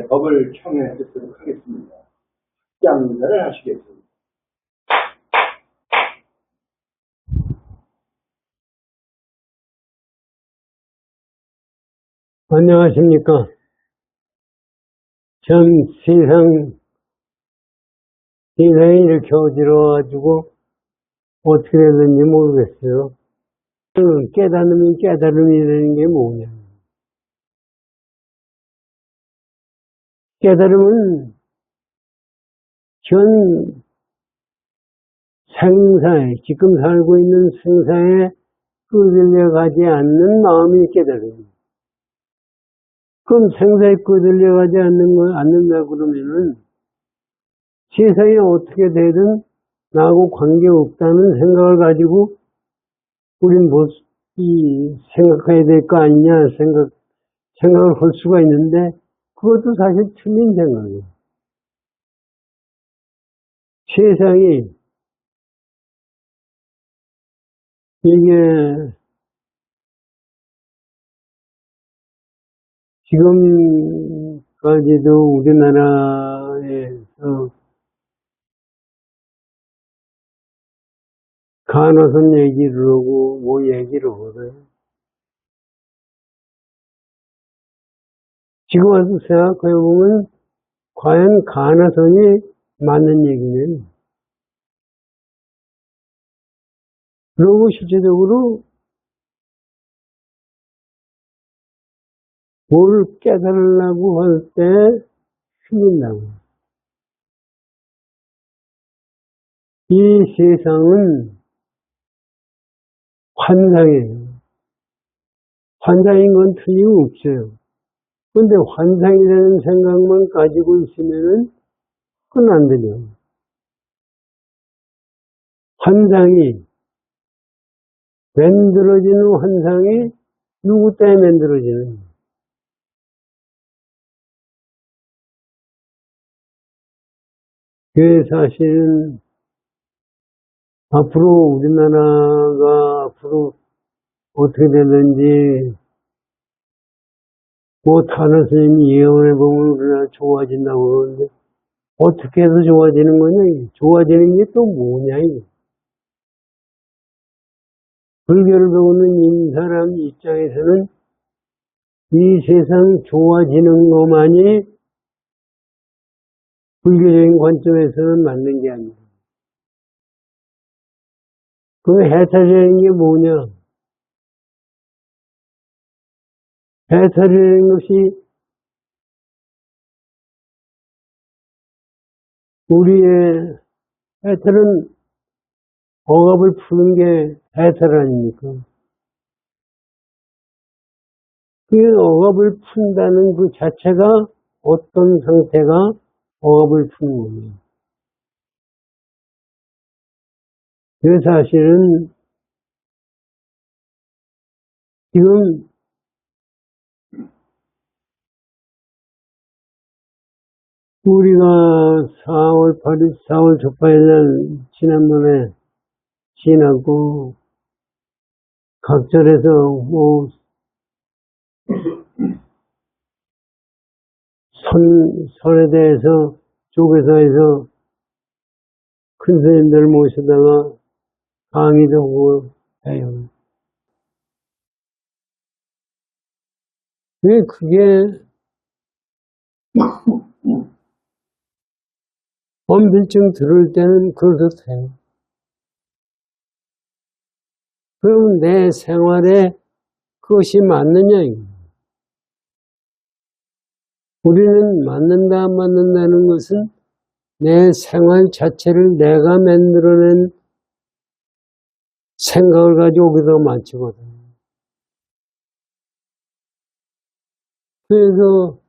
법을 청해 듣도록 하겠습니다. 양문을 하시겠습니다. 안녕하십니까. 전 세상이 이렇게 어지러워가지고 어떻게 되는지 모르겠어요. 깨달음이라는 게 뭐냐. 깨달음은 현 생사에, 지금 살고 있는 생사에 끌려가지 않는 마음이 깨달음입니다. 그럼 생사에 끌려가지 않는다 그러면은 세상이 어떻게 되든 나하고 관계없다는 생각을 가지고 우린 생각해야 될 거 아니냐 생각을 할 수가 있는데 그것도 사실 틀린 생각이에요. 세상이 이게 지금까지도 우리나라에서 간호선 얘기를 하고 뭐 얘기를 하고요. 지금 와서 생각해보면 과연 간호선이 맞는 얘기는 그리고 실제적으로 뭘 깨달으려고 할 때 틀린다고. 이 세상은 환상이에요. 환상인 건 틀림없어요. 근데 환상이라는 생각만 가지고 있으면은 그건 안 되죠. 환상이, 만들어지는 환상이 누구 때문에 만들어지는 거예요? 그 사실은 앞으로 우리나라가 앞으로 어떻게 되는지 뭐 다른 선생님이 예언해보면 우리나라 좋아진다고 그러는데 어떻게 해서 좋아지는 거냐? 좋아지는 게 또 뭐냐? 이게. 불교를 배우는 이 사람 입장에서는 이 세상 좋아지는 것만이 불교적인 관점에서는 맞는 게 아니에요. 그럼 해탈이라는 게 뭐냐? 해탈이라는 것이 우리의 해탈은 억압을 푸는 게 해탈 아닙니까? 그 억압을 푼다는 그 자체가 어떤 상태가 억압을 푸는 겁니다. 그 사실은 지금 우리가 4월 8일, 4월 초파일 지난번에 지나고 각절에서 뭐 선에 대해서 조계사에서 큰 스님들 모시다가 강의도 하고 해요. 왜 그게 엄밀증 들을 때는 그렇대요. 그럼 내 생활에 그것이 맞느냐 이거예요. 우리는 맞는다 안 맞는다는 것은 내 생활 자체를 내가 만들어낸 생각을 가지고 거기다가 맞추거든. 그래서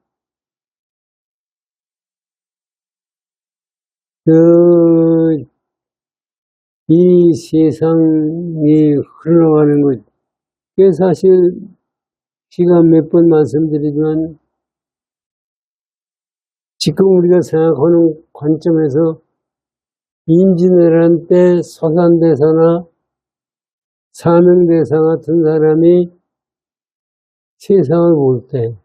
이 세상이 흘러가는 것, 그게 사실 시간 몇 번 말씀드리지만 지금 우리가 생각하는 관점에서 임진왜란 때 서산대사나 사명대사 같은 사람이 세상을 볼 때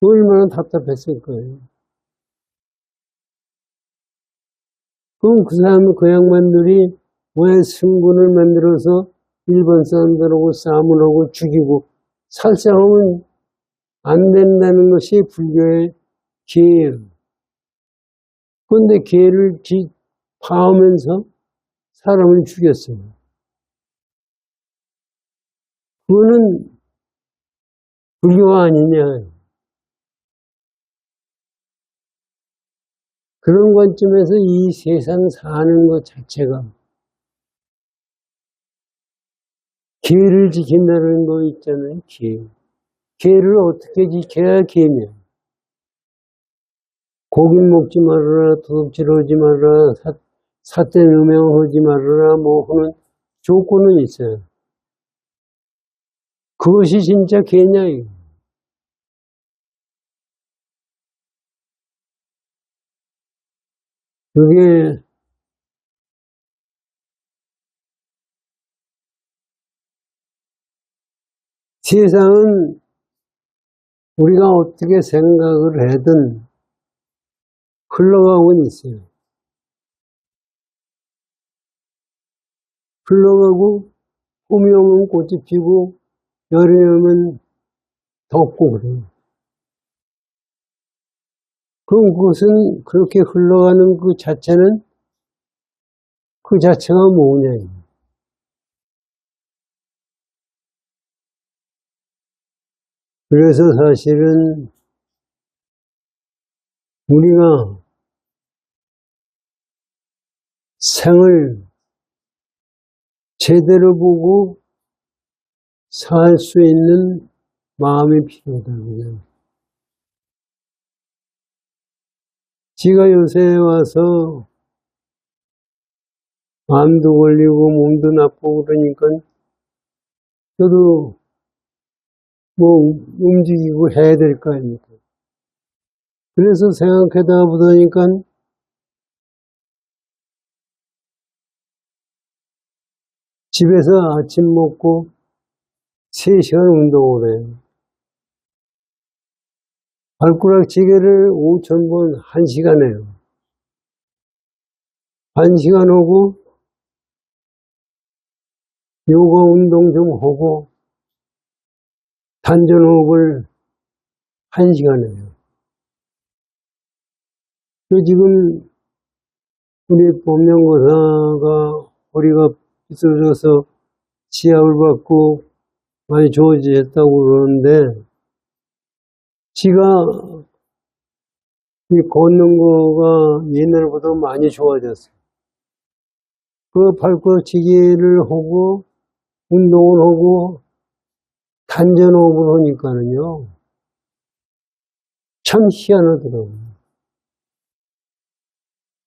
얼마나 답답했을 거예요. 그럼 그 사람, 그 양반들이 왜 승군을 만들어서 일본 사람들하고 싸움을 하고 죽이고 살살하면 안 된다는 것이 불교의 기회예요. 그런데 기회를 파하면서 사람을 죽였어요. 그거는 불교가 아니냐. 그런 관점에서 이 세상 사는 것 자체가 기회를 지킨다는 거 있잖아요. 기회. 기회를 어떻게 지켜야 기회냐. 고기 먹지 말아라, 도둑질하지 말아라, 사태 누명하지 말아라, 뭐 하는 조건은 있어요. 그것이 진짜 기회냐, 이거. 그게 세상은 우리가 어떻게 생각을 하든 흘러가고는 있어요. 흘러가고 봄이 오면 꽃이 피고 여름이 오면 덥고 그래요. 그럼 그것은 그렇게 흘러가는 그 자체는 그 자체가 뭐냐. 그래서 사실은 우리가 생을 제대로 보고 살 수 있는 마음이 필요하다. 그냥. 지가 요새 와서 암도 걸리고 몸도 나쁘고 그러니까 저도 뭐 움직이고 해야 될 거 아닙니까. 그래서 생각하다 보니까 집에서 아침 먹고 3시간 운동을 해요. 발가락치기를 5,000번 1시간 해요. 1시간 하고 요가 운동 좀 하고 단전호흡을 1시간 해요. 지금 우리 법명고사가 허리가 삐뚤어져서 치약을 받고 많이 좋아졌다고 그러는데 지가 이 걷는 거가 옛날보다 많이 좋아졌어요. 그 발걸치기를 하고 운동을 하고 단전호흡을 하니까는요 참 희한하더라고요.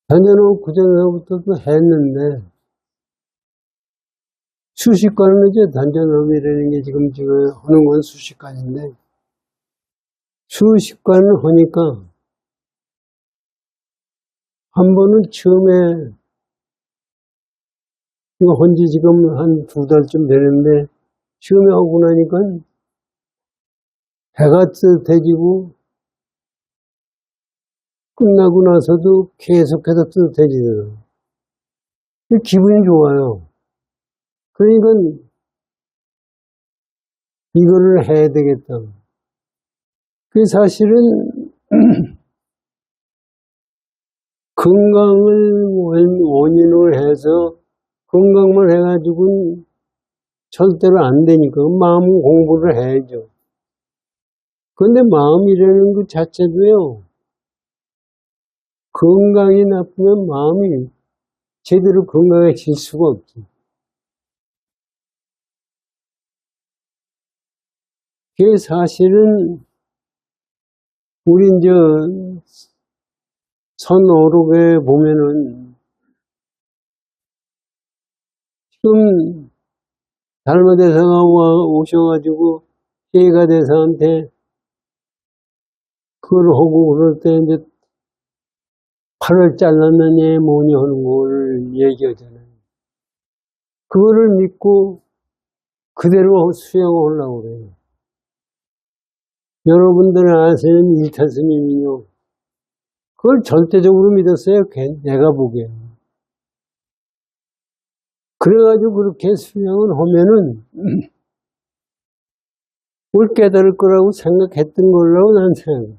단전호흡 그전부터도 했는데 수십간은 이제 단전호흡이라는 게 지금 하는 건 수십간인데 수십간을 하니까 한 번은 처음에 이거 한지 지금 한 2달쯤 되는데 처음에 하고 나니까 배가 뜨뜻해지고 끝나고 나서도 계속해서 뜨뜻해지더라고요. 기분이 좋아요. 그러니까 이거를 해야 되겠다. 그 사실은 건강을 원인으로 해서 건강만 해가지고는 절대로 안 되니까 마음 공부를 해야죠. 그런데 마음이라는 것 자체도요. 건강이 나쁘면 마음이 제대로 건강해질 수가 없죠. 그게 사실은 우리 이제 선어록에 보면은 지금 달마대사가 오셔가지고 해가 대사한테 그걸 하고 그럴 때 이제 팔을 잘랐느냐 뭐냐 하는 걸 얘기하잖아요. 그거를 믿고 그대로 수행하려고 그래요. 여러분들 아시는 일타 스님은요, 그걸 절대적으로 믿었어요. 내가 보기에. 그래가지고 그렇게 수행을 하면은 뭘 깨달을 거라고 생각했던 걸로 난 생각해요.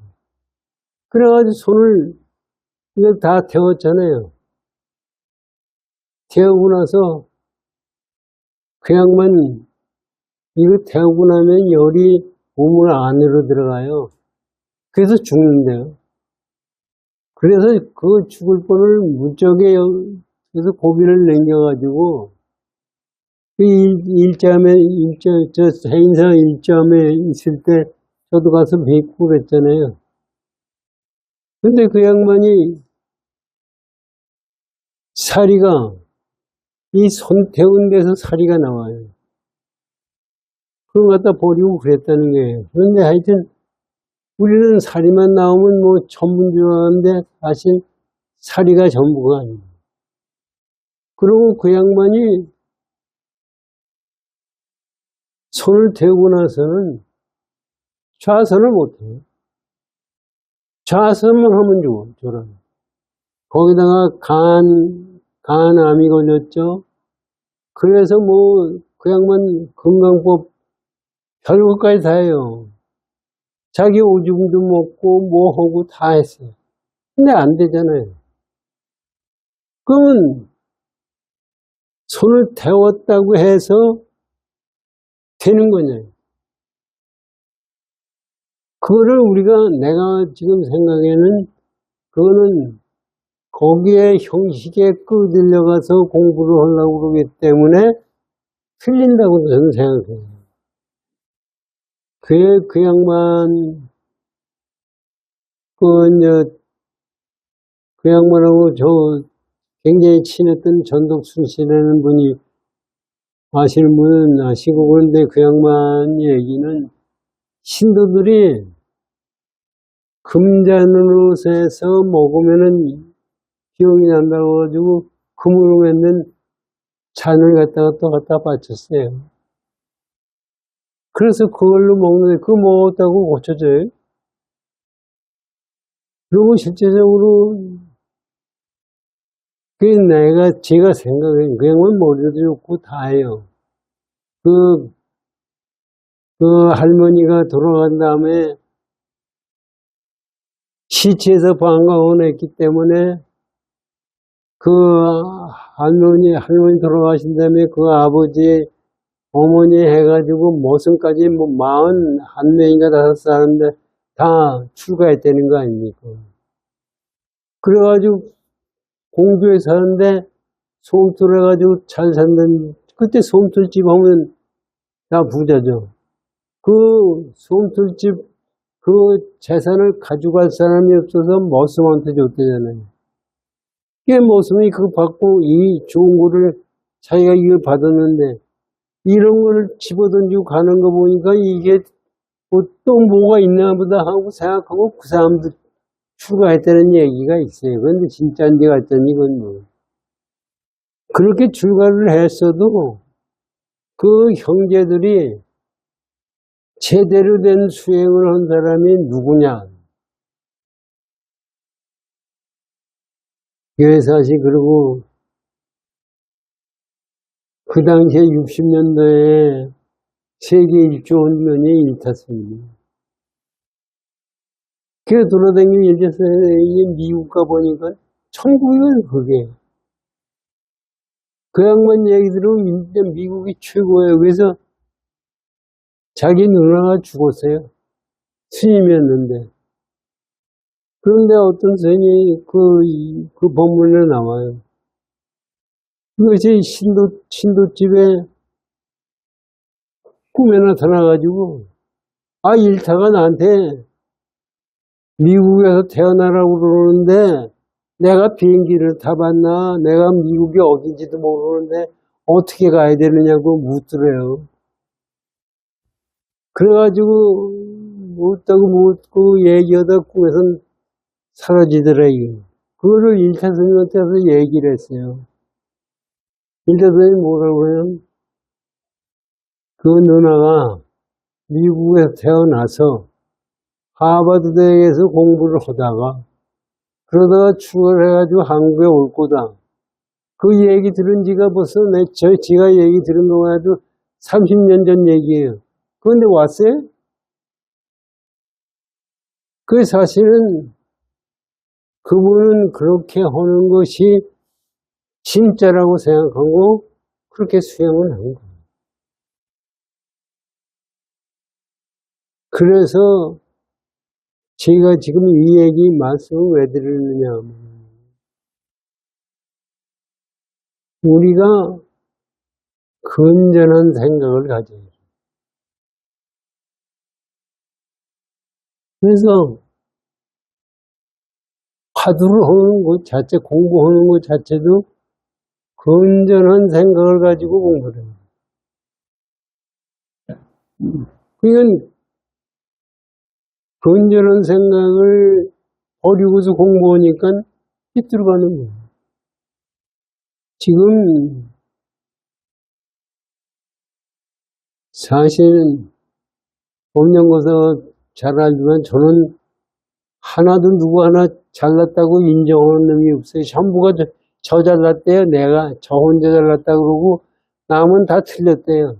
그래가지고 손을 이걸 다 태웠잖아요. 태우고 나서 그 양반 이거 태우고 나면 열이 몸을 안으로 들어가요. 그래서 죽는데요. 그래서 그 죽을 뻔을 무적에 그래서 고비를 남겨가지고 그 저 해인사 일점에 있을 때 저도 가서 뵙고 그랬잖아요. 근데 그 양반이 사리가 이 손 태운 데서 사리가 나와요. 그걸 갖다 버리고 그랬다는 거예요. 그런데 하여튼 우리는 사리만 나오면 뭐 전부인 줄 알았는데 사실 사리가 전부가 아니에요. 그리고 그 양반이 손을 대고 나서는 좌선을 못해요. 좌선만 하면 좋아. 거기다가 간암이 걸렸죠. 그래서 뭐 그 양반 건강법 별것까지 다 해요. 자기 오줌도 먹고 뭐 하고 다 했어요. 근데 안 되잖아요. 그러면 손을 태웠다고 해서 되는 거냐. 그거를 내가 지금 생각에는 그거는 거기에 형식에 끌들려가서 공부를 하려고 그러기 때문에 틀린다고 저는 생각해요. 그 양반, 그 양반하고 저 굉장히 친했던 전덕순 씨라는 분이 아시는 분은 아시고, 그런데 그 양반 얘기는 신도들이 금잔으로서 먹으면은 기억이 난다고 가지고 금으로 만든 잔을 갖다가 또 갖다 바쳤어요. 그래서 그걸로 먹는데 그거 먹었다고 고쳐져요. 그리고 실제적으로 제가 생각해요. 그 양반 머리도 좋고 다 해요. 그 할머니가 돌아간 다음에 시체에서 방광을 했기 때문에 그 할머니 돌아가신 다음에 그 아버지, 어머니 해가지고 모성까지 뭐 41명인가 5사람인데 다 출가했다는 거 아닙니까? 그래가지고 공주에 사는데 솜털 해가지고 잘 산다는, 그때 솜털집 하면 다 부자죠. 그 솜털집 그 재산을 가져갈 사람이 없어서 머슴한테 줬대잖아요. 그 머슴이 그거 받고 이 좋은 거를 자기가 이걸 받았는데 이런 걸 집어던지고 가는 거 보니까 이게 또 뭐가 있나 보다 하고 생각하고 그 사람들 출가했다는 얘기가 있어요. 그런데 진짜인지 가짜인지 이건 뭐. 그렇게 출가를 했어도 그 형제들이 제대로 된 수행을 한 사람이 누구냐. 교회사시 그리고 그 당시에 60년도에 세계 일조 운명이 일탔습니다. 그래 돌아다니면 이제 미국 가보니까 천국이에요, 그게. 그 양반 얘기 들으면 미국이 최고예요. 그래서 자기 누나가 죽었어요. 스님이었는데. 그런데 어떤 스님이 그 본문에 나와요. 그것이 신도집에 꿈에 나타나가지고, 일타가 나한테 미국에서 태어나라고 그러는데, 내가 비행기를 타봤나, 내가 미국이 어딘지도 모르는데, 어떻게 가야 되느냐고 묻더래요. 그래가지고, 묻고 얘기하다 꿈에선 사라지더라, 이거. 그거를 일타 스님한테서 얘기를 했어요. 일타 스님이 뭐라고 해요? 그 누나가 미국에서 태어나서 하버드 대학에서 공부를 하다가 그러다가 출근해가지고 한국에 올 거다. 그 얘기 들은 지가 벌써 지가 얘기 들은 거만 해도 30년 전 얘기예요. 그런데 왔어요? 그 사실은 그분은 그렇게 하는 것이 진짜라고 생각하고 그렇게 수행을 한 거예요. 그래서 제가 지금 이 얘기 말씀을 왜 드리느냐 하면 우리가 건전한 생각을 가져야 돼요. 그래서 화두를 하는 것 자체, 공부하는 것 자체도 건전한 생각을 가지고 공부를 해요. 그러니까 건전한 생각을 버리고서 공부하니까 삐뚤어가는 거예요. 지금 사실은 법령고사 잘 알지만 저는 하나도 누구 하나 잘났다고 인정하는 놈이 없어요. 전부가 저 잘났대요. 내가 저 혼자 잘났다 그러고 남은 다 틀렸대요.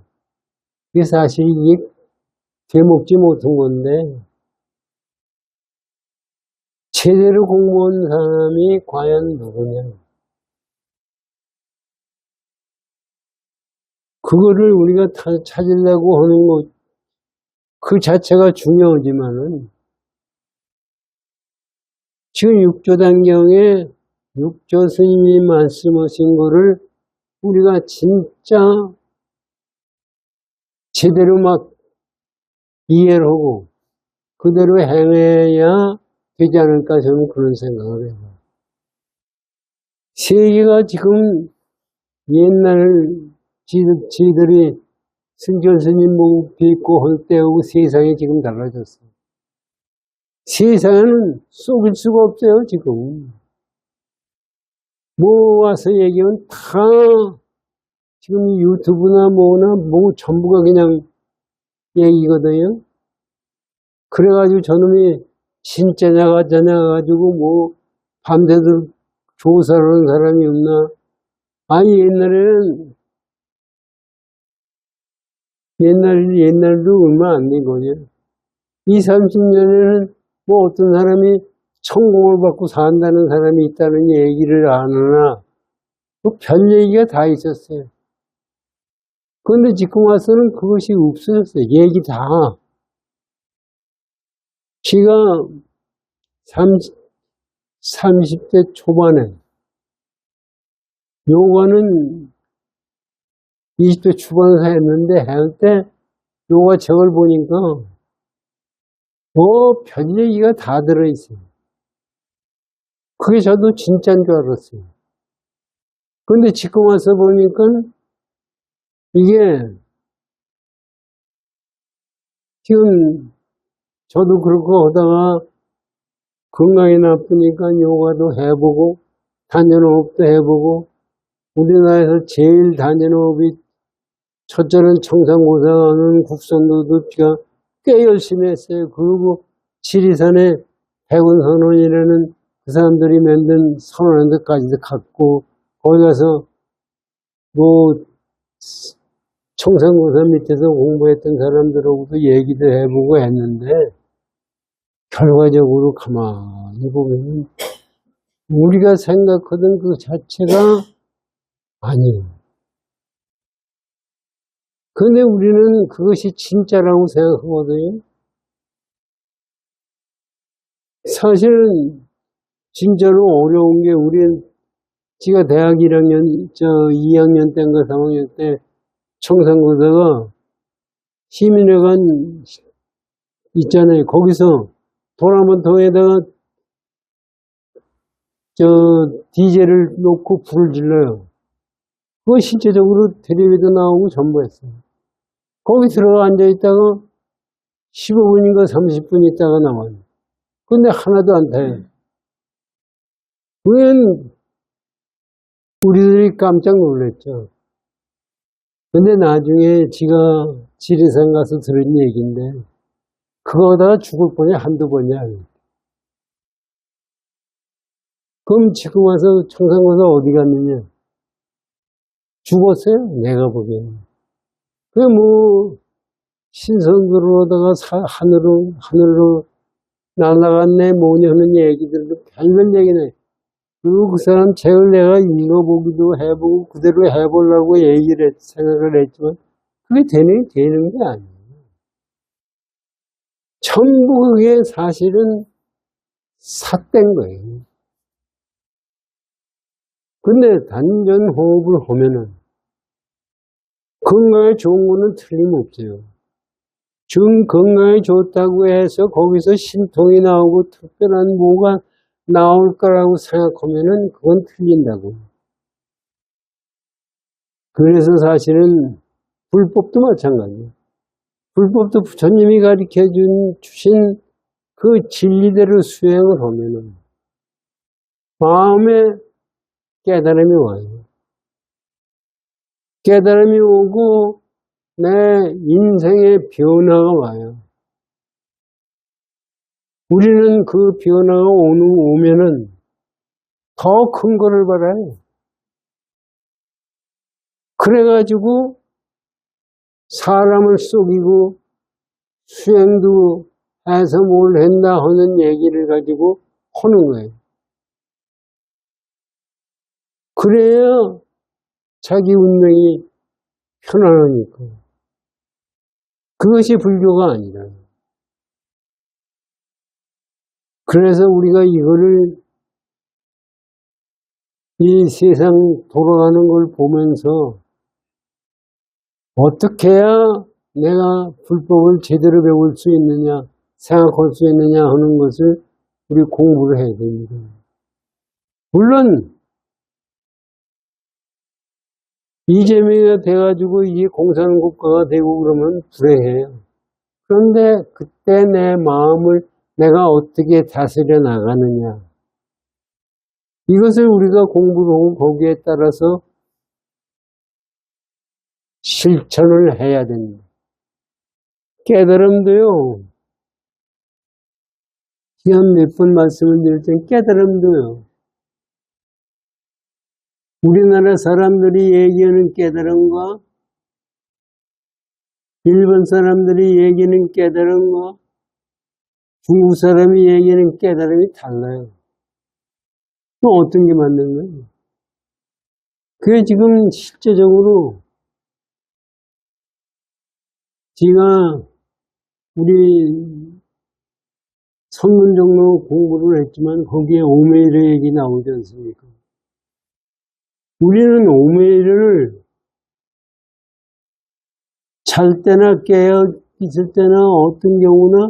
그게 사실 이게 되먹지 못한 건데 제대로 공부한 사람이 과연 누구냐. 그거를 우리가 찾으려고 하는 것, 그 자체가 중요하지만은 지금 육조단경에 육조 스님이 말씀하신 거를 우리가 진짜 제대로 막 이해를 하고 그대로 행해야 되지 않을까 저는 그런 생각을 해요. 세계가 지금 옛날 지들이 승전 스님 보고 뵙고 할 때하고 세상이 지금 달라졌어요. 세상에는 속일 수가 없어요, 지금. 뭐 와서 얘기하면 다 지금 유튜브나 뭐나 뭐 전부가 그냥 얘기거든요. 그래가지고 저놈이 진짜냐 가짜냐 가지고 뭐 밤새도록 조사를 하는 사람이 없나. 아니 옛날도 얼마 안 된 거죠. 20, 30년에는 뭐 어떤 사람이 천공을 받고 산다는 사람이 있다는 얘기를 아느나 뭐 별 얘기가 다 있었어요. 그런데 지금 와서는 그것이 없어졌어요. 얘기 다. 제가 30대 초반에 요가는 20대 초반에서 했는데 할 때 요가 책을 보니까 뭐 별 얘기가 다 들어있어요. 그게 저도 진짜인 줄 알았어요. 그런데 지금 와서 보니까 이게 지금 저도 그렇고 하다가 건강이 나쁘니까 요가도 해보고 단전호흡도 해보고 우리나라에서 제일 단전호흡이 첫째는 청산고사하는 국선도도 제가 꽤 열심히 했어요. 그리고 지리산에 백운선원이라는 그 사람들이 만든 선원한테까지도 갔고 거기 가서 뭐 청산고사 밑에서 공부했던 사람들하고도 얘기도 해보고 했는데 결과적으로 가만히 보면 우리가 생각하던 그 자체가 아니에요. 그런데 우리는 그것이 진짜라고 생각하거든요. 사실은 진짜로 어려운 게 우리는 지가 대학 2학년 때인가 3학년 때 청산고사가 시민회관 있잖아요. 거기서 도라먼통에다가 디젤을 놓고 불을 질러요. 그거 실제적으로 텔레비도 나오고 전부 했어요. 거기 들어가 앉아있다가 15분인가 30분 있다가 나와요. 근데 하나도 안 타요. 그건 우리들이 깜짝 놀랐죠. 근데 나중에 지가 지리산 가서 들은 얘기인데 그거다가 죽을 뻔이 한두 번이야. 그럼 지금 와서 청산고사 어디 갔느냐? 죽었어요, 내가 보기에는. 그게 뭐, 신선으로다가 하늘로 날아갔네, 뭐냐 하는 얘기들도 별별 얘기네. 그리고 그 사람 책을 내가 읽어보기도 해보고 그대로 해보려고 생각을 했지만, 그게 되는 게 아니에요. 전부 그게 사실은 삿된 거예요. 근데 단전 호흡을 하면은 건강에 좋은 거는 틀림없어요. 지금 건강에 좋다고 해서 거기서 신통이 나오고 특별한 뭐가 나올 거라고 생각하면은 그건 틀린다고. 그래서 사실은 불법도 마찬가지예요. 불법도 부처님이 가르쳐 주신 그 진리대로 수행을 하면은 마음에 깨달음이 와요. 깨달음이 오고 내 인생의 변화가 와요. 우리는 그 변화가 오면은 더 큰 거를 바라요. 그래가지고 사람을 속이고 수행도 해서 뭘 했나 하는 얘기를 가지고 하는 거예요. 그래야 자기 운명이 편안하니까. 그것이 불교가 아니라. 그래서 우리가 이거를 이 세상 돌아가는 걸 보면서 어떻게 해야 내가 불법을 제대로 배울 수 있느냐, 생각할 수 있느냐 하는 것을 우리 공부를 해야 됩니다. 물론 이재명이 돼가지고 이게 공산국가가 되고 그러면 불행해요. 그런데 그때 내 마음을 내가 어떻게 다스려 나가느냐. 이것을 우리가 공부를 하고 거기에 따라서 실천을 해야 됩니다. 깨달음도요. 한 몇 번 말씀을 드릴 땐 깨달음도요. 우리나라 사람들이 얘기하는 깨달음과 일본 사람들이 얘기하는 깨달음과 중국 사람이 얘기하는 깨달음이 달라요. 또 어떤 게 맞는 거예요? 그게 지금 실제적으로 제가 우리 선문정로 공부를 했지만 거기에 오메이르 얘기 나오지 않습니까? 우리는 오메이르를 잘 때나 깨어 있을 때나 어떤 경우나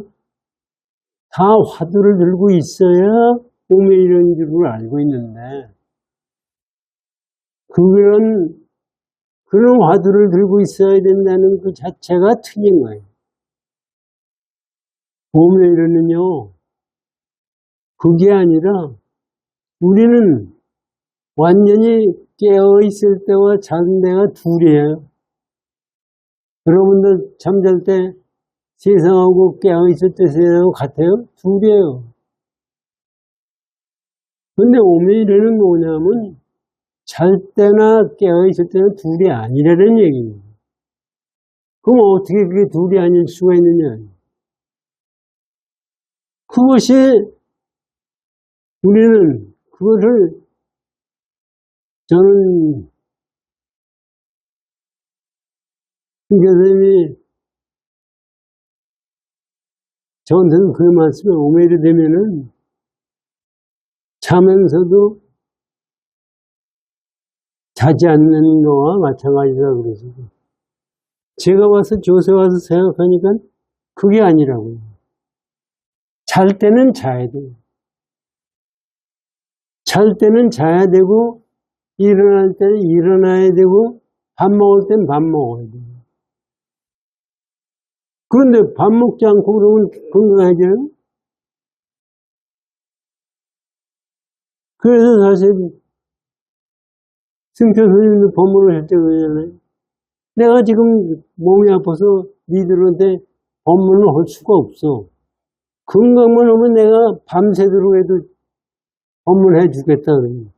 다 화두를 들고 있어야 오메이르인 줄 알고 있는데 그런 화두를 들고 있어야 된다는 그 자체가 틀린 거예요. 오메이르는요, 그게 아니라 우리는 완전히 깨어있을 때와 자는 때가 둘이에요. 여러분들 잠잘 때 세상하고 깨어있을 때 세상하고 같아요? 둘이에요. 근데 오메이르는 뭐냐면 잘 때나 깨어있을 때는 둘이 아니라는 얘기입니다. 그럼 어떻게 그게 둘이 아닐 수가 있느냐? 그것이 우리는 그것을 저는 이 교수님이 저한테는 그 말씀에 오메이르 되면은 자면서도 자지 않는 거와 마찬가지다 그래서 제가 와서 조세 와서 생각하니까 그게 아니라고요. 잘 때는 자야 돼요. 잘 때는 자야 되고 일어날 때는 일어나야 되고 밥 먹을 때는 밥 먹어야 돼요. 그런데 밥 먹지 않고 그러면 건강해져요? 그래서 사실 승표 스님도 법문을 할 때 그러잖아요. 내가 지금 몸이 아파서 니들한테 법문을 할 수가 없어. 건강만 하면 내가 밤새도록 해도 법문해 주겠다는.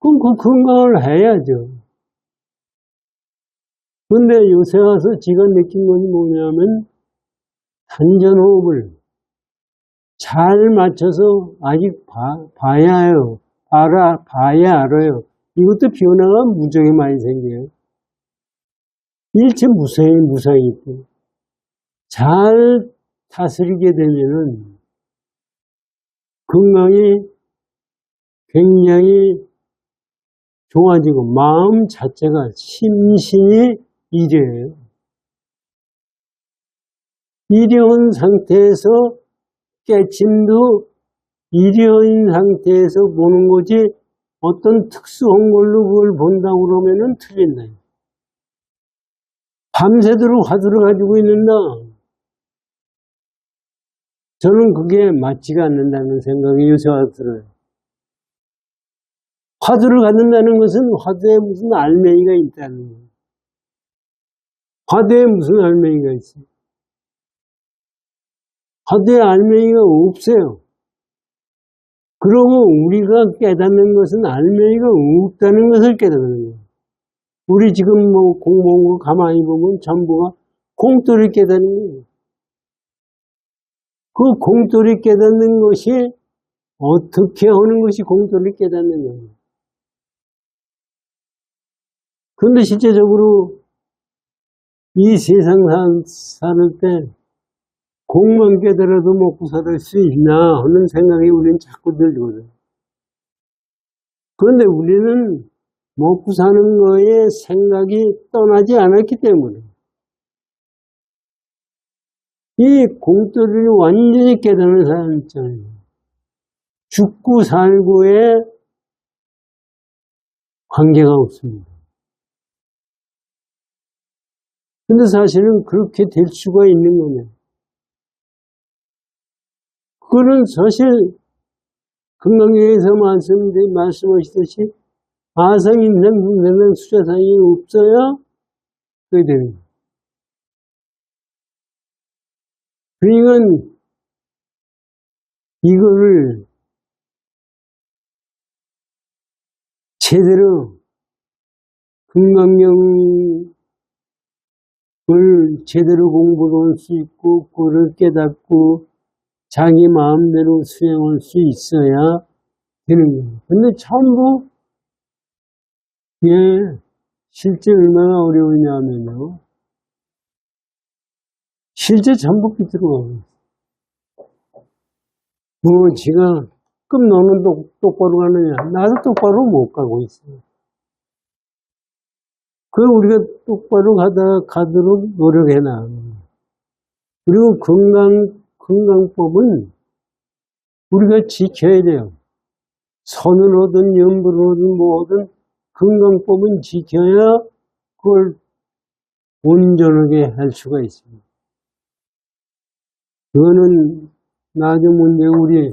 그럼 그 건강을 해야죠. 근데 요새 와서 지가 느낀 건 뭐냐면 단전호흡을 잘 맞춰서 아직 봐야 해요. 봐야 알아요. 이것도 변화가 무지하게 많이 생겨요. 일체 무상이 있고. 잘 다스리게 되면은 건강이 굉장히 좋아지고 마음 자체가 심신이 이려요. 이려운 상태에서 깨침도 이려인 상태에서 보는 거지 어떤 특수한 걸로 그걸 본다고 그러면은 틀린다. 밤새도록 화두를 가지고 있는다. 저는 그게 맞지가 않는다는 생각이 요새 들어요. 화두를 갖는다는 것은 화두에 무슨 알맹이가 있다는 거예요. 화두에 무슨 알맹이가 있어요? 화두에 알맹이가 없어요. 그러고 우리가 깨닫는 것은 알맹이가 없다는 것을 깨닫는 거예요. 우리 지금 뭐 공부한 거 가만히 보면 전부가 공돌이 깨닫는 거예요. 그 공돌이 깨닫는 것이 어떻게 하는 것이 공돌이 깨닫는 거예요. 그런데 실제적으로 이 세상 살 때 공만 깨달아도 먹고 살 수 있나 하는 생각이 우리는 자꾸 들거든. 그런데 우리는 먹고 사는 거에 생각이 떠나지 않았기 때문에 이 공돌이를 완전히 깨달은 사람 있잖아요. 죽고 살고에 관계가 없습니다. 근데 사실은 그렇게 될 수가 있는 거냐. 그거는 사실 건강계에서 말씀하시듯이 아상, 인상, 중생상, 수자상이 없어야 그게 됩니다. 그러니까 이거를 제대로 건강경을 제대로 공부를 할 수 있고 그걸 깨닫고 자기 마음대로 수행할 수 있어야 되는 거예요. 근데 전부 실제 얼마나 어려우냐면요. 실제 전부 들어가요. 뭐 지가 그럼 너는 똑바로 가느냐? 나도 똑바로 못 가고 있어요. 그 우리가 똑바로 가도록 노력해놔. 그리고 건강법은 우리가 지켜야 돼요. 선을 하든 염불을 하든 뭐 하든 건강법은 지켜야 그걸 온전하게 할 수가 있습니다. 그거는 나중 문제 우리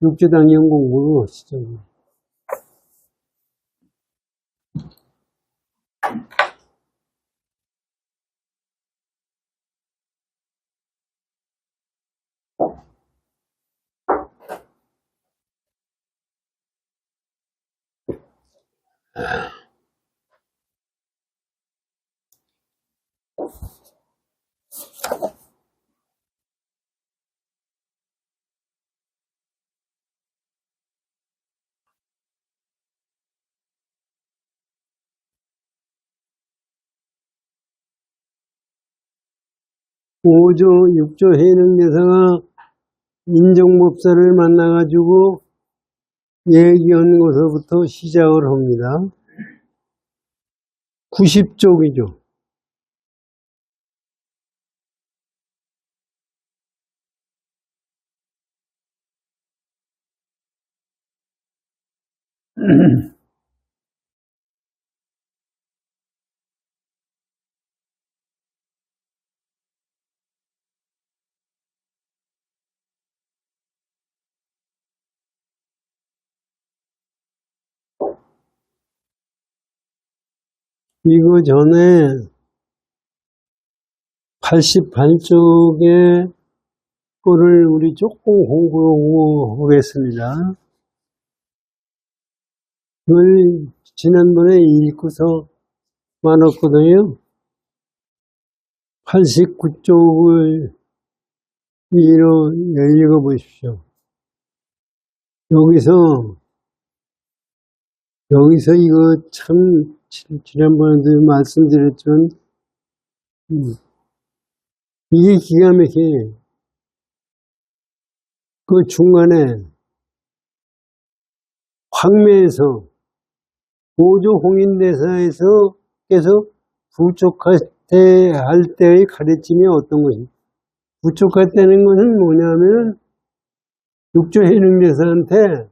육조당연 공부를 하시죠. 오조, 육조 해능대사가 인정법사를 만나가지고 얘기한 것부터 시작을 합니다. 90쪽이죠. 이거 전에 88쪽의 거를 우리 조금 공부하겠습니다. 그걸 지난번에 읽고서 많았거든요. 89쪽을 읽어보십시오. 여기서 이거 참, 지난번에도 말씀드렸지만, 이게 기가 막히게, 그 중간에, 황매에서, 오조 홍인대사에서 계속 부족할 때의 가르침이 어떤 것입니까? 부족했다는 것은 뭐냐면, 육조 해능대사한테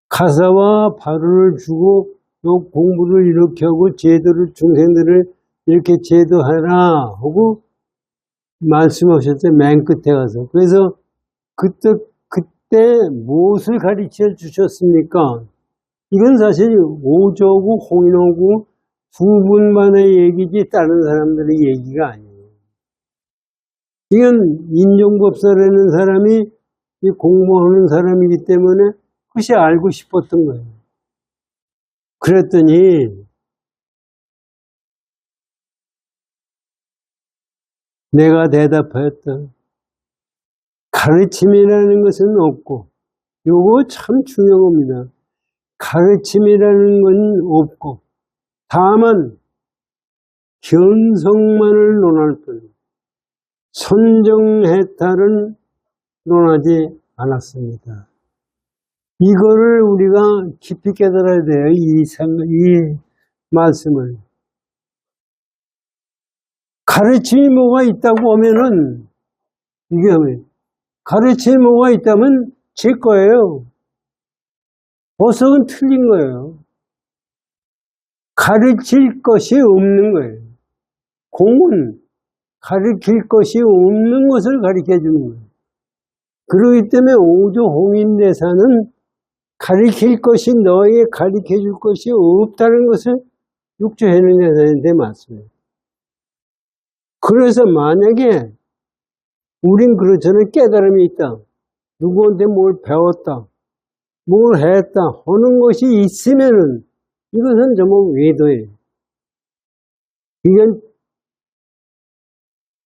가사와 바로를 주고 공부를 이렇게 하고 제도를 중생들을 이렇게 제도하라 하고 말씀하셨어요. 맨 끝에 가서. 그래서 그때 무엇을 가르쳐 주셨습니까? 이건 사실 오조고 홍인호고 두 분만의 얘기지 다른 사람들의 얘기가 아니에요. 이건 인종법사라는 사람이 공부하는 사람이기 때문에 그것이 알고 싶었던 거예요. 그랬더니 내가 대답하였다. 가르침이라는 것은 없고, 요거 참 중요합니다. 가르침이라는 건 없고, 다만 견성만을 논할 뿐, 선정해탈은 논하지 않았습니다. 이거를 우리가 깊이 깨달아야 돼요. 이 말씀을. 가르침이 뭐가 있다고 하면은, 이게 가르침이 뭐가 있다면 제 거예요. 보석은 틀린 거예요. 가르칠 것이 없는 거예요. 공은 가르칠 것이 없는 것을 가르쳐 주는 거예요. 그렇기 때문에 오조 홍인대사는 가르칠 것이 너에게 가르쳐 줄 것이 없다는 것을 육조 해능대사한테 말씀해요. 그래서 만약에 우린 그렇잖아요. 깨달음이 있다. 누구한테 뭘 배웠다. 뭘 했다. 하는 것이 있으면은 이것은 전부 외도예요.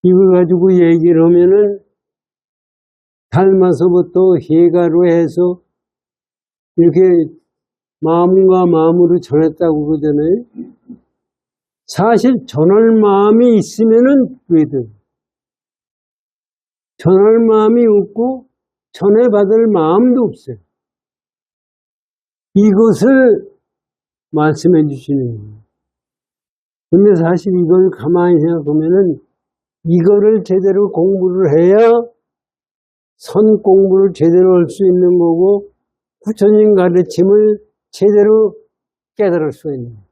이거 가지고 얘기를 하면은 닮아서부터 해가로 해서 이렇게 마음과 마음으로 전했다고 그러잖아요. 사실 전할 마음이 있으면은 외도. 전할 마음이 없고 전해받을 마음도 없어요. 이것을 말씀해 주시는 거예요. 근데 사실 이걸 가만히 생각하면은 이거를 제대로 공부를 해야 선 공부를 제대로 할 수 있는 거고 부처님 가르침을 제대로 깨달을 수 있는 거예요.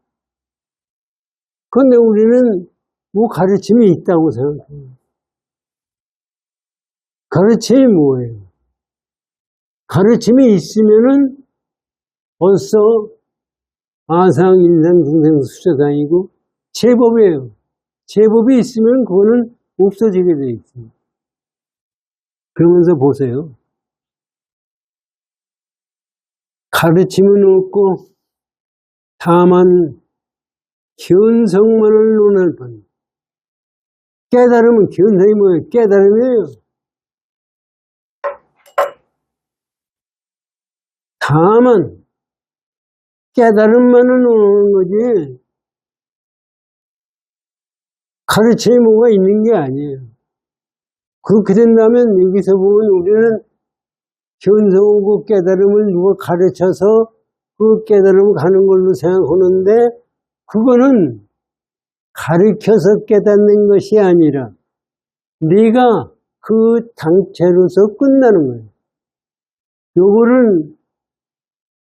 그런데 우리는 뭐 가르침이 있다고 생각해요. 가르침이 뭐예요? 가르침이 있으면은 벌써 아상, 인상, 중생, 수자상이고 제법이에요. 제법이 있으면 그거는 없어지게 돼 있어요. 그러면서 보세요. 가르침은 없고 다만 견성만을 논할 뿐. 깨달으면 견성이 뭐예요? 깨달음이에요. 다만 깨달음만을 논하는 거지 가르침이 뭐가 있는 게 아니에요. 그렇게 된다면 여기서 보면 우리는 견성하고 깨달음을 누가 가르쳐서 그 깨달음을 가는 걸로 생각하는데 그거는 가르쳐서 깨닫는 것이 아니라 네가 그 당체로서 끝나는 거예요. 요거를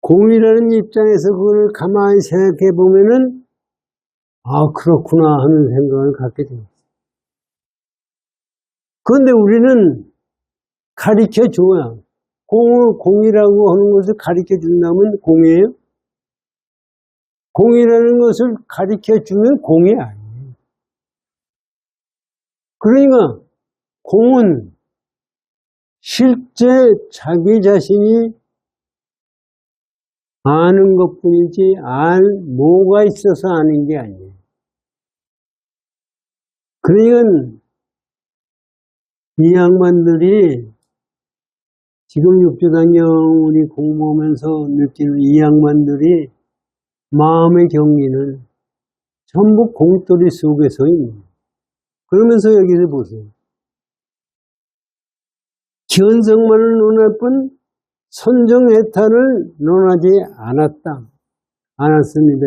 공이라는 입장에서 그걸 가만히 생각해 보면은 아 그렇구나 하는 생각을 갖게 됩니다. 그런데 우리는 가르쳐 줘야 공이라고 하는 것을 가르쳐 준다면 공이에요? 공이라는 것을 가르쳐 주면 공이 아니에요. 그러니까 공은 실제 자기 자신이 아는 것뿐이지 뭐가 있어서 아는 게 아니에요. 그러니까 이 양반들이 지금 육조단경 우리 공부하면서 느끼는 이 양반들이 마음의 경리는 전부 공돌이 속에서 있는. 그러면서 여기서 보세요. 견성만을 논할 뿐 선정해탈을 논하지 않았습니다.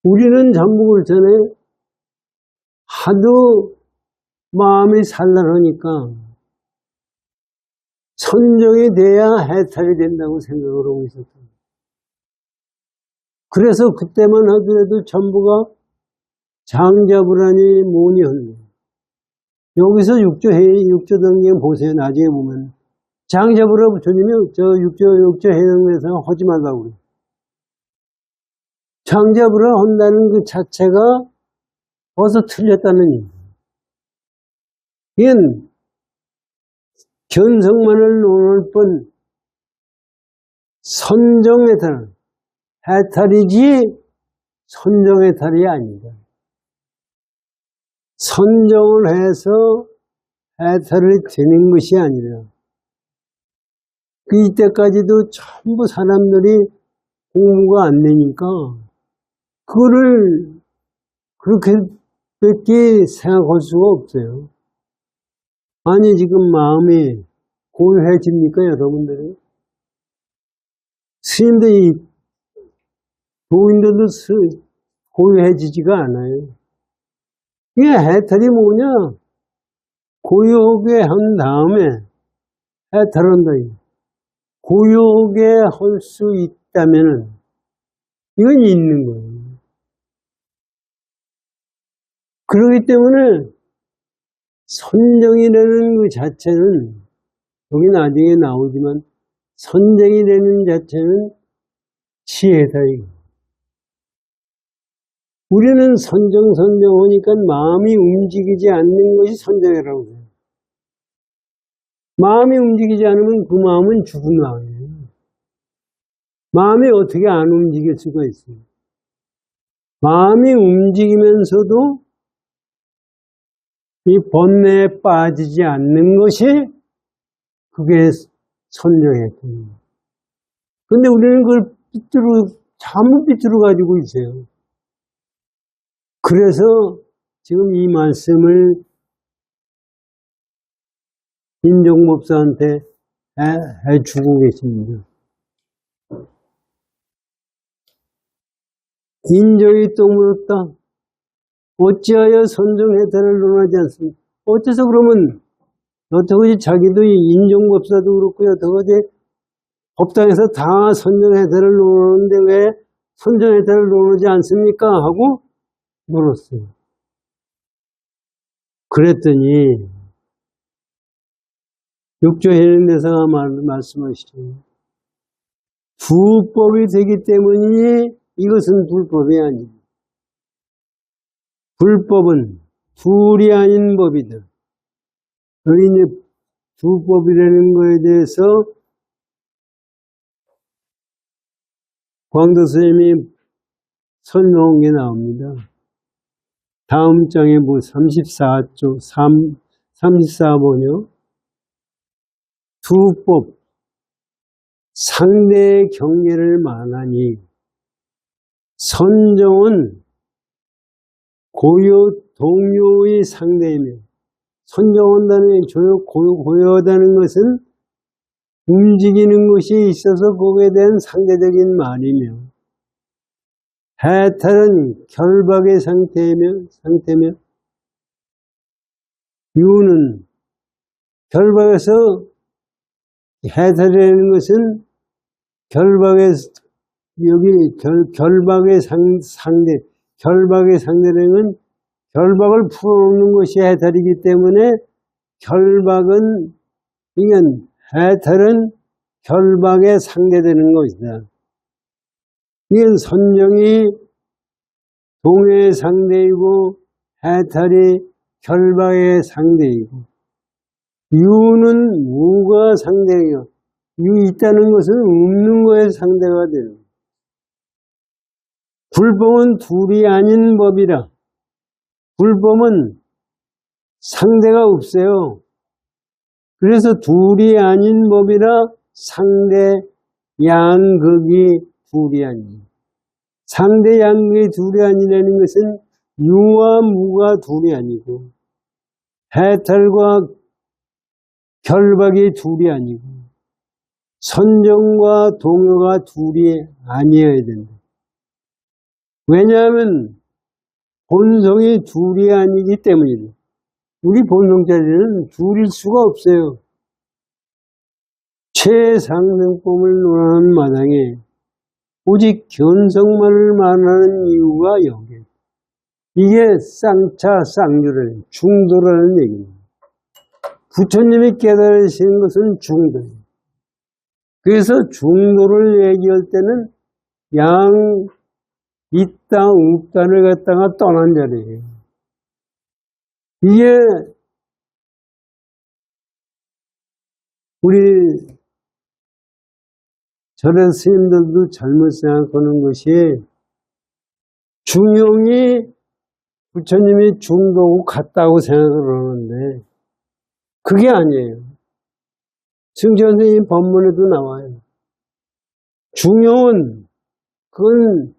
우리는 전부 그렇잖아요. 하도 마음이 산란하니까 선정이 돼야 해탈이 된다고 생각을 하고 있었다. 그래서 그때만 하더라도 전부가 장자불안이 뭐니 하는 거예요. 여기서 육조단경 보세요. 나중에 보면 장자불안 부처님이 저 육조 해명에서 하지 말라고 그래요. 장자불안 한다는 그 자체가 벌써 틀렸다는 얘기예요. 이건 견성만을 논할 뿐 선정해탈, 해탈이지 선정해탈이 아니다. 선정을 해서 해탈이 되는 것이 아니라 이때까지도 전부 사람들이 공부가 안 되니까 그거를 그렇게밖에 생각할 수가 없어요. 아니 지금 마음이 고요해집니까 여러분들이? 스님들이 도인들도 고요해지지가 않아요. 이게 해탈이 뭐냐? 고요하게 한 다음에 해탈한다. 고요하게 할 수 있다면은 이건 있는 거예요. 그렇기 때문에 선정이라는 그 자체는 여기 나중에 나오지만 선정이라는 자체는 지혜다. 우리는 선정하니까 마음이 움직이지 않는 것이 선정이라고 해요. 마음이 움직이지 않으면 그 마음은 죽은 마음이에요. 마음이 어떻게 안 움직일 수가 있어요? 마음이 움직이면서도 이 번뇌에 빠지지 않는 것이 그게 선정이거든요. 근데 우리는 그걸 잘못 삐뚤어 가지고 있어요. 그래서 지금 이 말씀을 인종법사한테 해주고 계십니다. 인종이 또 물었다. 어찌하여 선정해탈을 논하지 않습니까? 어째서 그러면 여태까지 자기도 인종법사도 그렇고 여태까지 법당에서 다 선정해탈을 논하는데 왜 선정해탈을 논하지 않습니까? 하고 물었어요. 그랬더니 육조해능대사가 말씀하시죠. 불법이 되기 때문이니 이것은 불법이 아니다. 불법은 불이 아닌 법이다. 여기 이제 불법이라는 것에 대해서 광도 스님이 설명한 게 나옵니다. 다음 장에 34쪽, 34번이요. 두법, 상대의 경계를 말하니 선정은 고요, 동요의 상대이며 선정한다는 고요하다는 것은 움직이는 것이 있어서 거기에 대한 상대적인 말이며 해탈은 결박의 상태며 유는 결박에서 해탈이라는 것은 결박의 상대라는 결박을 풀어놓는 것이 해탈이기 때문에 해탈은 결박에 상대되는 것이다. 이건 선정이 동요의 상대이고 해탈이 결박의 상대이고 유는 무가 상대예요. 유 있다는 것은 없는 거에 상대가 되는 거예요. 불법은 둘이 아닌 법이라. 불법은 상대가 없어요. 그래서 둘이 아닌 법이라 상대 양극이 둘이 아니에요. 상대 양극이 둘이 아니라는 것은 유와 무가 둘이 아니고 해탈과 결박이 둘이 아니고 선정과 동요가 둘이 아니어야 된다. 왜냐하면 본성이 둘이 아니기 때문이다. 우리 본성자리는 둘일 수가 없어요. 최상승법을 논하는 마당에 오직 견성만을 말하는 이유가 여기에 이게 쌍차 쌍유라는 중도라는 얘기입니다. 부처님이 깨달으시는 것은 중도예요. 그래서 중도를 얘기할 때는 양 있다 없다를 갖다가 떠난 자리예요. 이게 우리 절의 스님들도 잘못 생각하는 것이 중용이 부처님이 중도하고 같다고 생각을 하는데 그게 아니에요. 승천선생님 법문에도 나와요. 중용은 그건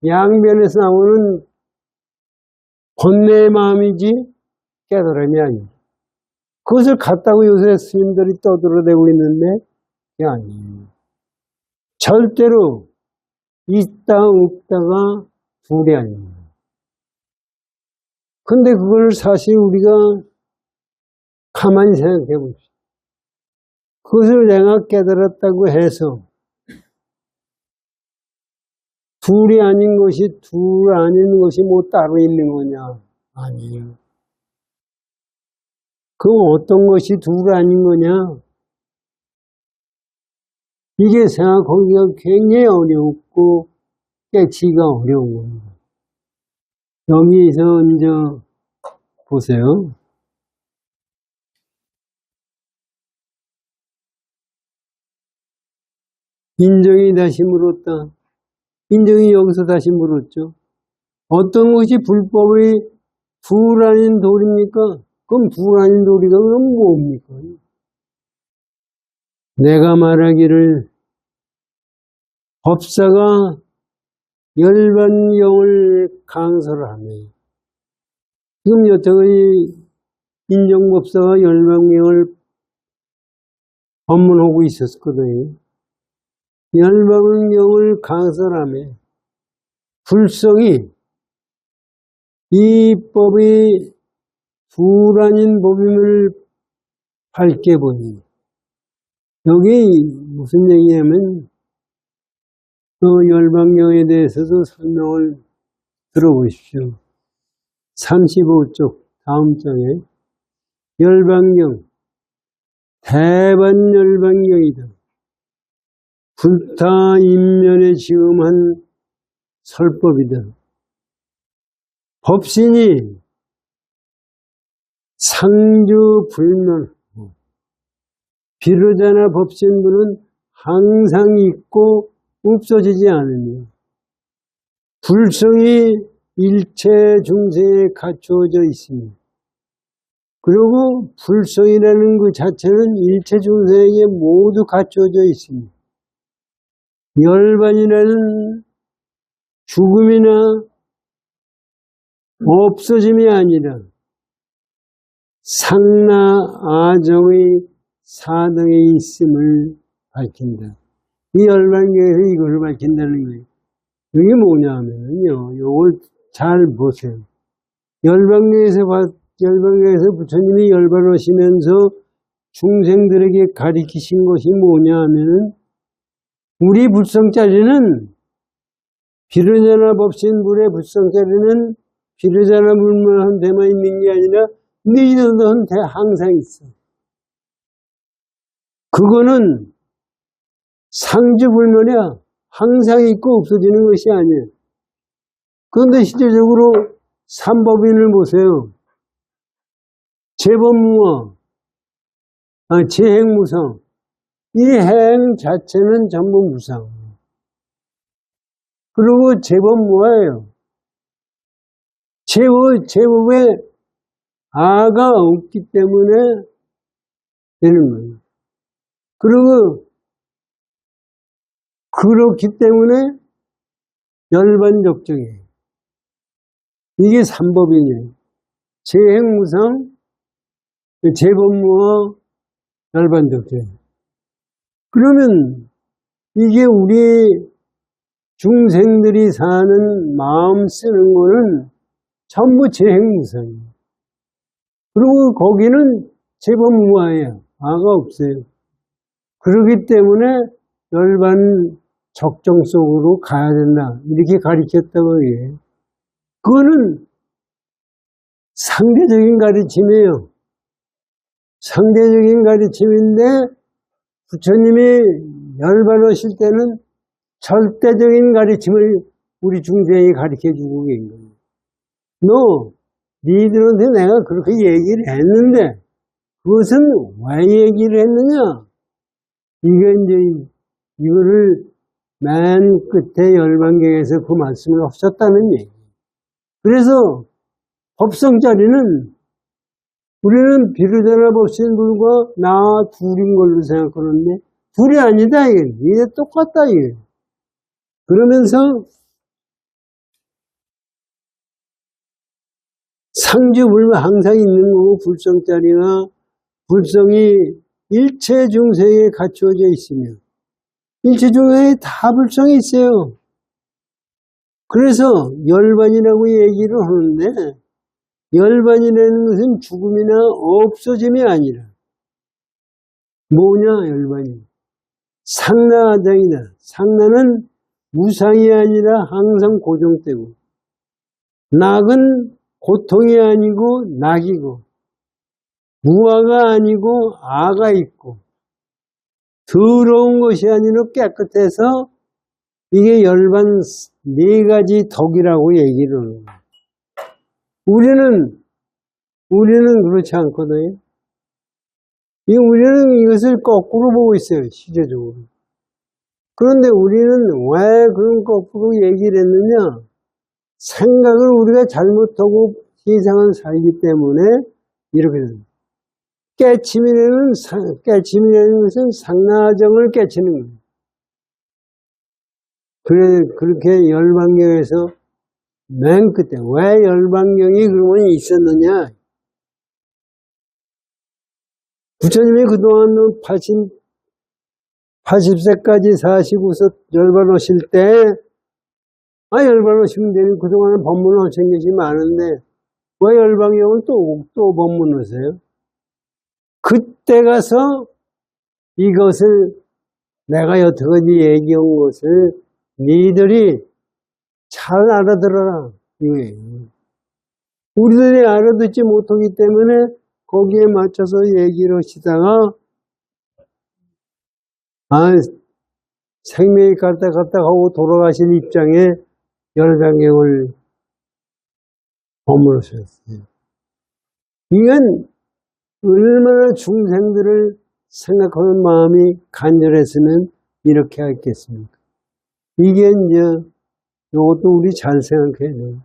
양변에서 나오는 번뇌의 마음이지 깨달음이 아니에요. 그것을 같다고 요새 스님들이 떠들어대고 있는데 그게 아니에요. 절대로 있다 없다가 둘이 아닙니다. 근데 그걸 사실 우리가 가만히 생각해 봅시다. 그것을 내가 깨달았다고 해서 둘이 아닌 것이 둘 아닌 것이 뭐 따로 있는 거냐? 아니에요. 그럼 어떤 것이 둘 아닌 거냐? 이게 생각하기가 굉장히 어렵고 깨치기가 어려운 겁니다. 여기서 이제 보세요. 인정이 다시 물었다. 인정이 여기서 다시 물었죠. 어떤 것이 불법의 둘 아닌 도리입니까? 그럼 둘 아닌 도리가 그럼 뭡니까? 내가 말하기를 법사가 열반경을 강설을 하네. 지금 여태까지 인정법사가 열반경을 법문하고 있었거든요. 열반경을 강설하며 불성이 이 법이 둘 아닌 법임을 밝게 보니 여기 무슨 얘기냐면 그 열반경에 대해서도 설명을 들어보십시오. 35쪽 다음 장에 열반경 대반열반경이다. 불타 인면에 지음한 설법이다. 법신이 상주불면 비로자나 법신부는 항상 있고 없어지지 않으며 불성이 일체 중생에 갖추어져 있습니다. 그리고 불성이라는 그 자체는 일체 중생에게 모두 갖추어져 있습니다. 열반이라는 죽음이나 없어짐이 아니라 상나 아정의 사등에 있음을 밝힌다. 이 열반경에서 이걸 밝힌다는 거예요. 이게 뭐냐 하면요. 이걸 잘 보세요. 열반경에서 부처님이 열반하시면서 중생들에게 가리키신 것이 뭐냐 하면은 우리 불성자리는 비로자나 법신불의 불성자리는 비로자나 불문한 데만 있는 게 아니라 너희들은 항상 있어. 그거는 상주불면이야. 항상 있고 없어지는 것이 아니에요. 그런데 실제적으로 삼법인을 보세요. 재법무어, 재행무상. 이 행 자체는 전부 무상. 그리고 재법무아예요. 제법에 아가 없기 때문에 되는 거예요. 그리고 그렇기 때문에 열반적정이에요. 이게 삼법인이에요. 재행무상, 재법무어, 열반적정. 그러면 이게 우리 중생들이 사는 마음 쓰는 거는 전부 재행무상이에요. 그리고 거기는 재법무아예요. 아가 없어요. 그렇기 때문에 열반 적정 속으로 가야 된다. 이렇게 가르쳤다고 해요. 그거는 상대적인 가르침이에요. 상대적인 가르침인데 부처님이 열반하실 때는 절대적인 가르침을 우리 중생이 가르쳐주고 계신 거예요. 니들한테 내가 그렇게 얘기를 했는데 그것은 왜 얘기를 했느냐? 이거를 맨 끝에 열반경에서 그 말씀을 하셨다는 얘기예요. 그래서 법성자리는 우리는 비로자나 법신불과 나 둘인 걸로 생각하는데 둘이 아니다 이게 똑같다 이게. 그러면서 상주불만 항상 있는 거고 불성자리가 불성이 일체 중생에 갖추어져 있으며 일체 중생에 다 불성이 있어요. 그래서 열반이라고 얘기를 하는데 열반이라는 것은 죽음이나 없어짐이 아니라 뭐냐 열반이 상나아장이다. 상나는 무상이 아니라 항상 고정되고 낙은 고통이 아니고 낙이고 무아가 아니고 아가 있고 더러운 것이 아니라 깨끗해서 이게 열반 네 가지 덕이라고 얘기를 하는 거예요. 우리는 그렇지 않거든요. 우리는 이것을 거꾸로 보고 있어요. 시제적으로. 그런데 우리는 왜 그런 거꾸로 얘기를 했느냐? 생각을 우리가 잘못하고 세상을 살기 때문에 이렇게 됩니다. 깨침이라는 것은 상나정을 깨치는 거예요. 그렇게 열반경에서 맨 끝에 왜 열반경이 그러면 있었느냐? 부처님이 그동안 80세까지 사시고서 열반하실 때 열반하시면 되니 그동안은 법문을 하신 것이 많은데 왜 열반경을 또 법문하세요? 그때 가서 이것을 내가 여태까지 얘기한 것을 니들이 잘 알아들어라 이거예요. 우리들이 알아듣지 못하기 때문에 거기에 맞춰서 얘기를 하시다가 생명이 갔다 하고 돌아가신 입장에 열반경을 법문하셨어요. 이건 얼마나 중생들을 생각하는 마음이 간절했으면 이렇게 했겠습니까? 이게 이것도 우리 잘 생각해야 돼요.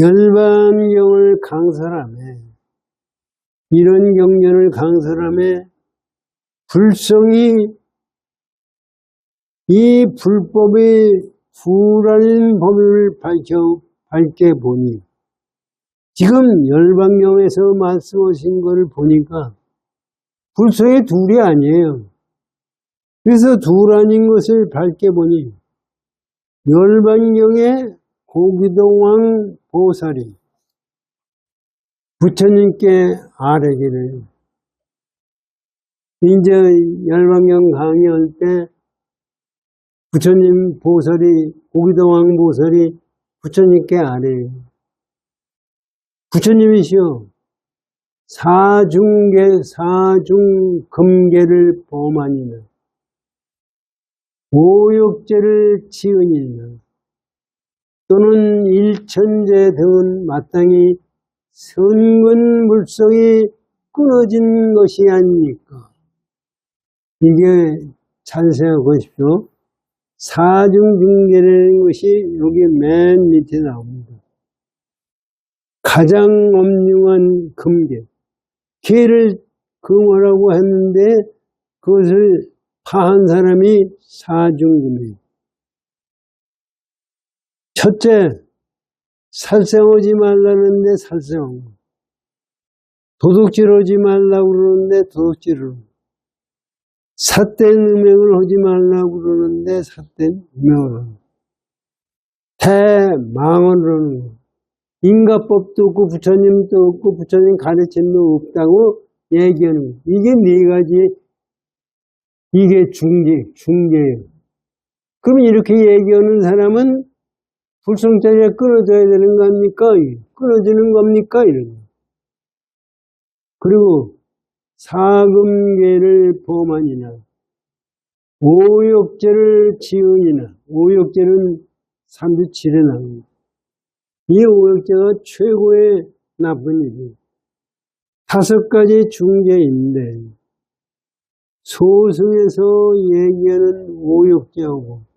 열반경을 강설하며 이런 경전을 강설하며 불성이 이 불법의 불안인 법을 밝게 보니 지금 열반경에서 말씀하신 것을 보니까 불성이 둘이 아니에요. 그래서 둘 아닌 것을 밝게 보니 열반경에 고기동왕 보살이 부처님께 아뢰기를 이제 열반경 강의할 때 부처님 보살이 고기동왕 보살이 부처님께 아뢰요. 부처님이시여 사중금계를 범하니나 오욕죄를 지으니나 또는 일천재 등은 마땅히 선근 물성이 끊어진 것이 아닙니까? 이게 잘 생각해 보십시오. 사중중계라는 것이 여기 맨 밑에 나옵니다. 가장 엄중한 금계. 계를 금하라고 했는데 그것을 파한 사람이 사중금이에요. 첫째, 살생하지 말라는데 살생하고, 도둑질하지 말라고 그러는데 도둑질을, 삿된 음행을 하지 말라고 그러는데 삿된 음행을 하는, 대망언을 하는 거. 인가법도 없고 부처님도 없고 부처님 가르침도 없다고 얘기하는 거. 이게 네 가지, 이게 중계예요. 그럼 이렇게 얘기하는 사람은 불성자리에 끊어져야 되는 겁니까? 끊어지는 겁니까? 이런 거. 그리고 사금계를 범하니나 오욕죄를 지으니나, 오욕죄는 3주7에 나옵니다. 이 오욕죄가 최고의 나쁜 일이에요. 5가지 중죄인데 소승에서 얘기하는 오욕죄하고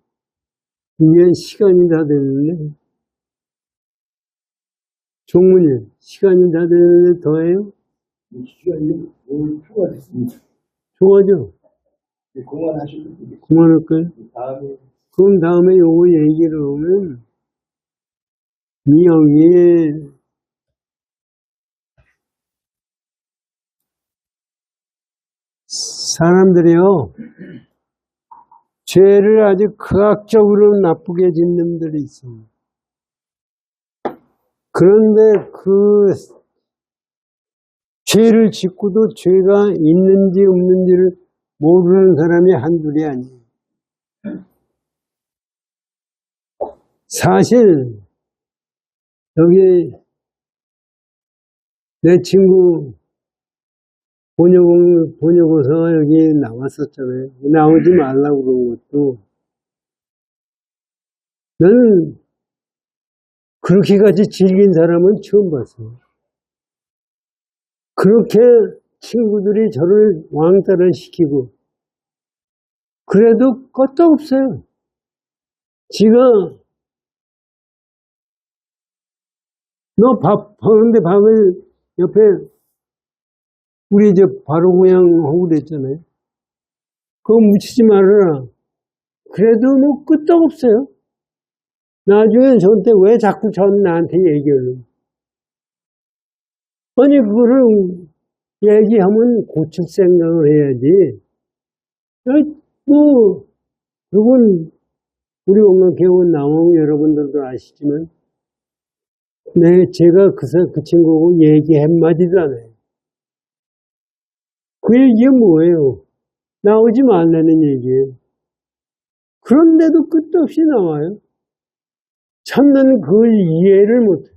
이게 시간이 다 되는데, 종문이 시간이 다 되는데 더해요? 시간이 오늘 초과됐습니다. 좋아죠? 그만하시고 그만할까요? 다음에 그럼 다음에 요거 얘기를 하면 이 여기에 사람들이요, 죄를 아주 극악적으로 나쁘게 짓는 놈들이 있습니다. 그런데 그 죄를 짓고도 죄가 있는지 없는지를 모르는 사람이 한둘이 아니에요. 사실 여기 내 친구 번역어서 여기 나왔었잖아요. 나오지 말라고 그런 것도 나는 그렇게까지 즐긴 사람은 처음 봤어요. 그렇게 친구들이 저를 왕따를 시키고 그래도 끄떡없어요. 지가 너 밥 하는데 밥을 옆에 우리 저 바로 그냥 하고 그랬잖아요. 그거 묻히지 말아라. 그래도 뭐 끄떡없어요. 나중에 저한테 왜 자꾸 나한테 얘기하는? 아니 그거를 얘기하면 고칠 생각을 해야지. 뭐 그건 우리 엄마 개원 나오면 여러분들도 아시지만 제가 그 친구하고 얘기 한마디도 안 해요. 그 얘기가 뭐예요? 나오지 말라는 얘기예요. 그런데도 끝도 없이 나와요. 참 나는 그걸 이해를 못해.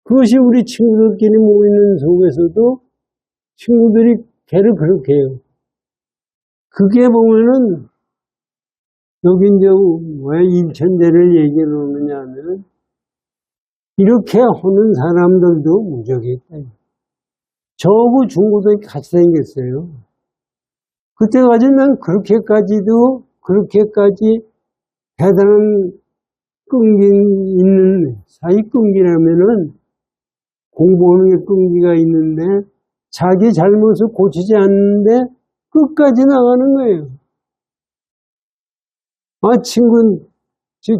그것이 우리 친구들끼리 모이는 속에서도 친구들이 걔를 그렇게 해요. 그게 보면은 여기 이제 왜 일천재를 얘기를 하느냐 하면은 이렇게 하는 사람들도 무적이 있다. 저하고 중고도 같이 생겼어요. 그때까지 난 그렇게까지 대단한 끈기 있는, 사이 끈기라면은 공부하는 게 끈기가 있는데 자기 잘못을 고치지 않는데 끝까지 나가는 거예요.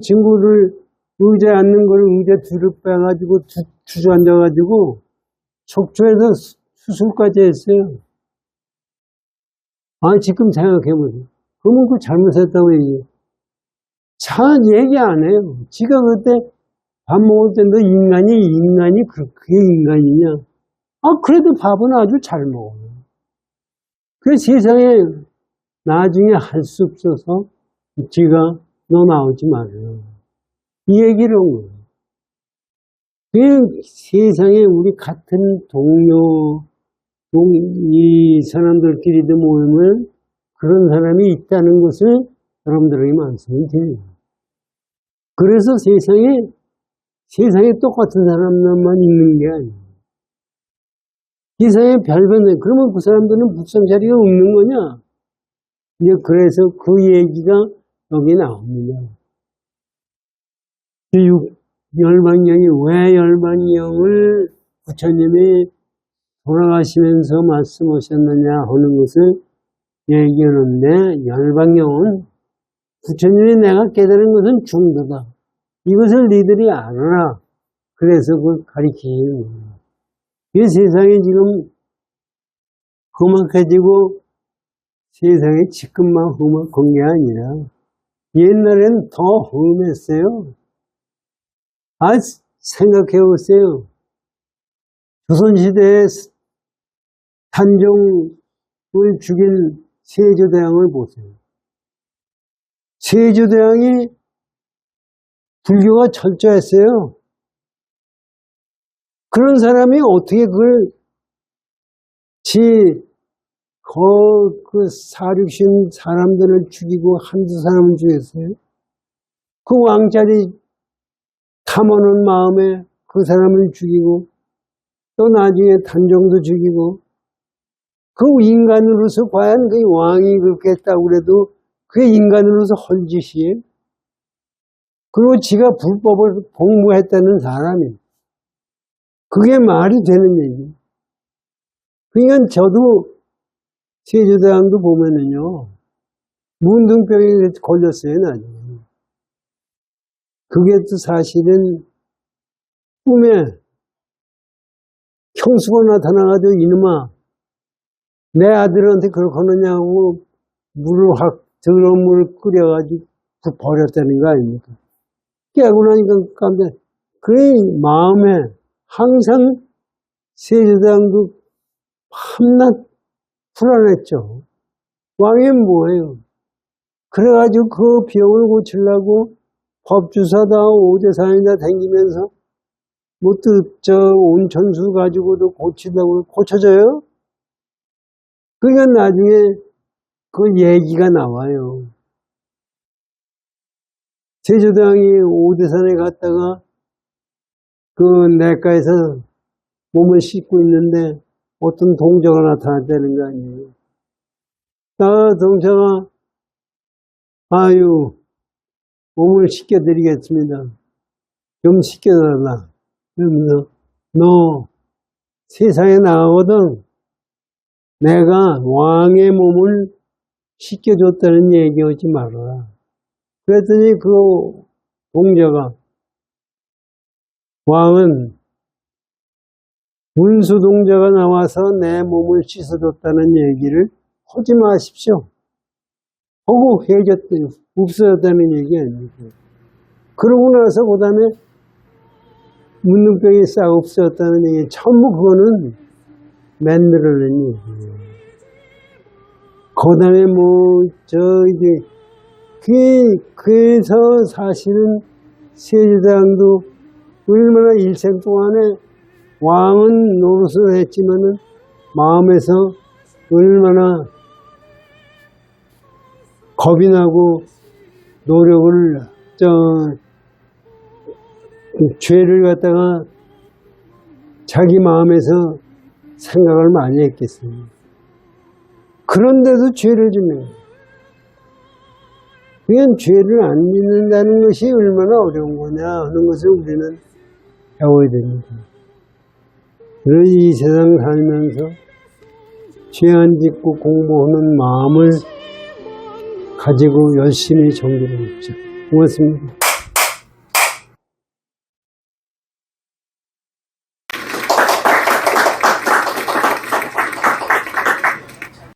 친구를 의자에 앉는 걸 의자 뒤로 빼가지고 주저앉아가지고 척추에서 수술까지 했어요. 지금 생각해보세요. 그러면 그 잘못했다고 얘기해요. 잘 얘기 안 해요. 지가 그때 밥 먹을 때도 인간이 그게 인간이냐? 그래도 밥은 아주 잘 먹어요. 그 세상에 나중에 할 수 없어서 지가 너 나오지 말아요. 이 얘기를 한 거예요. 그 세상에 우리 같은 이 사람들끼리도 모이면 그런 사람이 있다는 것을 여러분들에게 말씀을 드려요. 그래서 세상에 똑같은 사람만 있는 게 아니에요. 세상에 별변해. 그러면 그 사람들은 묵상 자리가 없는 거냐? 이제 그래서 그 얘기가 여기 나옵니다. 열반경이 왜 열반경을 부처님이 돌아가시면서 말씀하셨느냐 하는 것을 얘기하는데, 열반경은 부처님이 내가 깨달은 것은 중도다. 이것을 니들이 알아라. 그래서 그걸 가리키는 거예요. 이 세상이 지금 험악해지고 세상에 지금만 험악한 게 아니라 옛날엔 더 험했어요. 생각해 보세요. 조선시대에 단종을 죽인 세조대왕을 보세요. 세조대왕이 불교가 철저했어요. 그런 사람이 어떻게 그걸 그 사륙신 사람들을 죽이고 한두 사람을 죽였어요? 그 왕자리 탐하는 마음에 그 사람을 죽이고 또 나중에 단종도 죽이고 그 인간으로서 과연 그 왕이 그렇게 했다고 그래도 그게 인간으로서 헐짓이에요? 그리고 지가 불법을 공부했다는 사람이 그게 말이 되는 얘기예요. 그러니까 저도 세조대왕도 보면은요, 문둥병에 걸렸어요, 나중에. 그게 또 사실은 꿈에 형수가 나타나가지고 이놈아, 내 아들한테 그렇게 하느냐고 더러운 물을 끓여가지고 버렸다는 거 아닙니까? 깨고 나니까 깜짝, 그 마음에 항상 세조대왕도 밤낮 불안했죠. 왕이 뭐예요? 그래가지고 그 병을 고치려고 법주사다 오대산이다 다니면서 온천수 가지고도 고치려고 고쳐져요? 그러니까 나중에 그 얘기가 나와요. 세조대왕이 오대산에 갔다가 그 냇가에서 몸을 씻고 있는데 어떤 동자가 나타났다는 거 아니에요. 동자가 몸을 씻겨드리겠습니다. 좀 씻겨달라. 그러면서 너 세상에 나오거든 내가 왕의 몸을 씻겨줬다는 얘기하지 말아라. 그랬더니 그 동자가 왕은 문수동자가 나와서 내 몸을 씻어줬다는 얘기를 하지 마십시오. 하고 없어졌다는 얘기 아닙니까? 그러고 나서 그 다음에 문둥병이 싹 없어졌다는 얘기, 전부 그거는 만들어낸 얘기예요. 그 다음에 그래서 사실은 세조대왕도 얼마나 일생 동안에 왕은 노릇을 했지만은 마음에서 얼마나 겁이 나고 노력을 죄를 갖다가 자기 마음에서 생각을 많이 했겠어요. 그런데도 죄를 짓는 거예요. 그냥 죄를 안 짓는다는 것이 얼마나 어려운 거냐 하는 것을 우리는 배워야 됩니다. 그래서 이 세상 살면서 죄 안 짓고 공부하는 마음을 가지고 열심히 정기를 입죠. 고맙습니다.